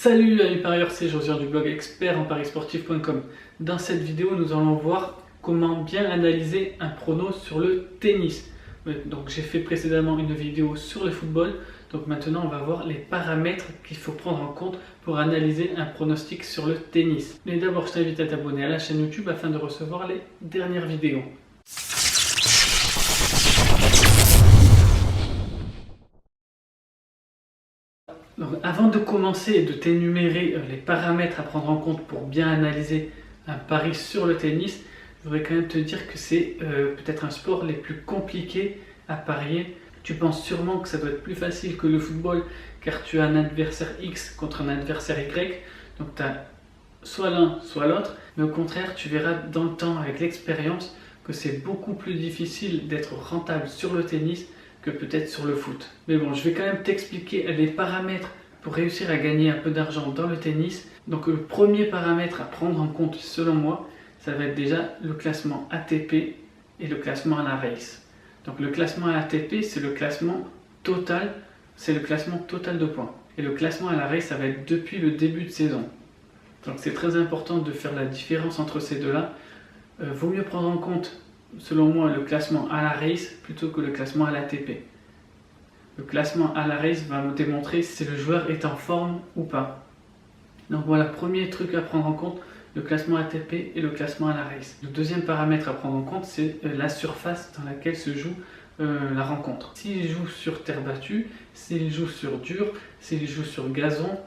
Salut amis parieurs, c'est Josiane du blog expert en paris-sportif.com. Dans cette vidéo, nous allons voir comment bien analyser un prono sur le tennis. Donc j'ai fait précédemment une vidéo sur le football, donc maintenant on va voir les paramètres qu'il faut prendre en compte pour analyser un pronostic sur le tennis. Mais d'abord je t'invite à t'abonner à la chaîne YouTube afin de recevoir les dernières vidéos. Donc, avant de commencer et de t'énumérer les paramètres à prendre en compte pour bien analyser un pari sur le tennis, je voudrais quand même te dire que c'est peut-être un sport les plus compliqués à parier. Tu penses sûrement que ça doit être plus facile que le football car tu as un adversaire X contre un adversaire Y, donc tu as soit l'un soit l'autre, mais au contraire tu verras dans le temps avec l'expérience que c'est beaucoup plus difficile d'être rentable sur le tennis que peut-être sur le foot. Mais bon, je vais quand même t'expliquer les paramètres pour réussir à gagner un peu d'argent dans le tennis. Donc le premier paramètre à prendre en compte selon moi, ça va être déjà le classement ATP et le classement à la race. Donc le classement à ATP, c'est le classement total, de points. Et le classement à la race, ça va être depuis le début de saison. Donc c'est très important de faire la différence entre ces deux-là. Vaut mieux prendre en compte, selon moi, le classement à la race plutôt que le classement à l'ATP. Le classement à la race va me démontrer si le joueur est en forme ou pas. Donc voilà, premier truc à prendre en compte, le classement ATP et le classement à la race. Le deuxième paramètre à prendre en compte, c'est la surface dans laquelle se joue la rencontre. S'il joue sur terre battue, s'il joue sur dur, s'il joue sur gazon,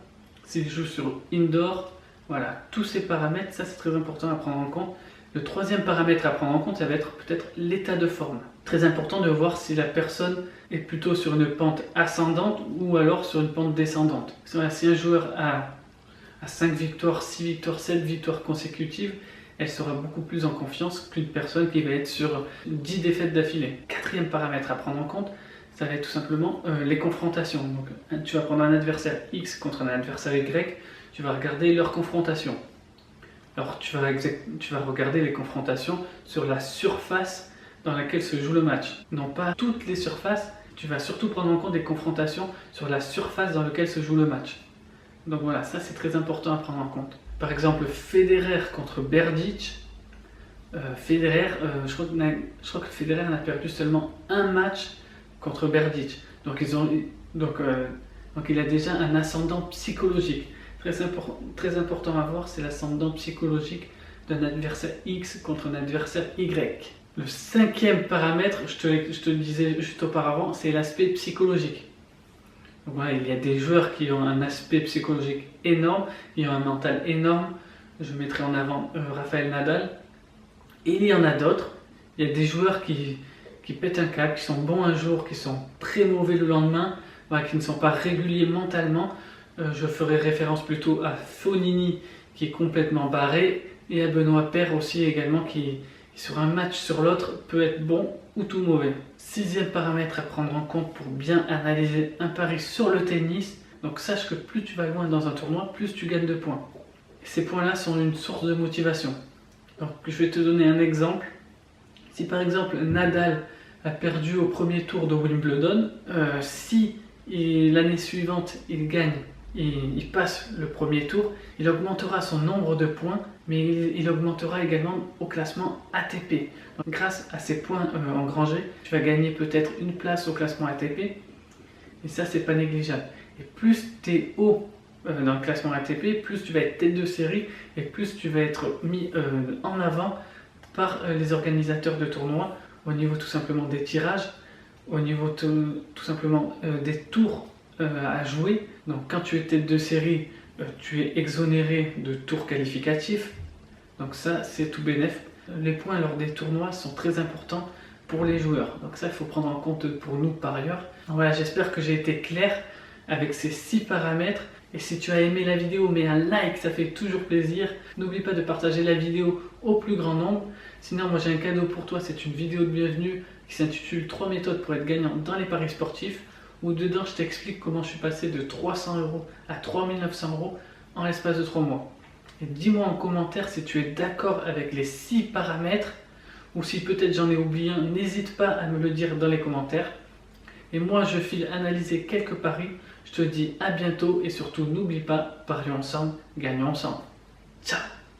s'il joue sur indoor, voilà, tous ces paramètres, ça c'est très important à prendre en compte. Le troisième paramètre à prendre en compte, ça va être peut-être l'état de forme. Très important de voir si la personne est plutôt sur une pente ascendante ou alors sur une pente descendante. Si un joueur a 5 victoires, 6 victoires, 7 victoires consécutives, elle sera beaucoup plus en confiance qu'une personne qui va être sur 10 défaites d'affilée. Quatrième paramètre à prendre en compte, ça va être tout simplement les confrontations. Donc, tu vas prendre un adversaire X contre un adversaire Y, tu vas regarder leur confrontation. Alors tu vas regarder les confrontations sur la surface dans laquelle se joue le match. Non pas toutes les surfaces, tu vas surtout prendre en compte des confrontations sur la surface dans laquelle se joue le match. Donc voilà, ça c'est très important à prendre en compte. Par exemple, Federer contre Berdych. Je crois que Federer n'a perdu seulement un match contre Berdych. Donc il a déjà un ascendant psychologique. Très important à voir, c'est l'ascendant psychologique d'un adversaire X contre un adversaire Y. Le cinquième paramètre, je te le disais juste auparavant, c'est l'aspect psychologique. Donc voilà, il y a des joueurs qui ont un aspect psychologique énorme, qui ont un mental énorme. Je mettrai en avant Rafael Nadal. Et il y en a d'autres. Il y a des joueurs qui pètent un câble, qui sont bons un jour, qui sont très mauvais le lendemain, voilà, qui ne sont pas réguliers mentalement. Je ferai référence plutôt à Fognini qui est complètement barré et à Benoît Paire aussi également qui sur un match sur l'autre peut être bon ou tout mauvais. Sixième paramètre à prendre en compte pour bien analyser un pari sur le tennis. Donc sache que plus tu vas loin dans un tournoi, plus tu gagnes de points. Et ces points-là sont une source de motivation. Donc je vais te donner un exemple. Si par exemple Nadal a perdu au premier tour de Wimbledon, si l'année suivante il gagne, il passe le premier tour, il augmentera son nombre de points, mais il augmentera également au classement ATP. Donc, grâce à ces points engrangés, tu vas gagner peut-être une place au classement ATP, et ça c'est pas négligeable. Et plus tu es haut dans le classement ATP, plus tu vas être tête de série, et plus tu vas être mis en avant par les organisateurs de tournois, au niveau tout simplement des tirages, au niveau tout simplement des tours à jouer. Donc quand tu es tête de série, tu es exonéré de tours qualificatifs. Donc ça c'est tout bénef. Les points lors des tournois sont très importants pour les joueurs. Donc ça il faut prendre en compte pour nous parieurs. Voilà, j'espère que j'ai été clair avec ces 6 paramètres. Et si tu as aimé la vidéo, mets un like, ça fait toujours plaisir. N'oublie pas de partager la vidéo au plus grand nombre. Sinon moi j'ai un cadeau pour toi, c'est une vidéo de bienvenue qui s'intitule 3 méthodes pour être gagnant dans les paris sportifs, où dedans je t'explique comment je suis passé de 300 € à 3900 € en l'espace de 3 mois. Et dis-moi en commentaire si tu es d'accord avec les 6 paramètres ou si peut-être j'en ai oublié un, n'hésite pas à me le dire dans les commentaires. Et moi je file analyser quelques paris, je Je te dis à bientôt et surtout n'oublie pas, parions ensemble, gagnons ensemble.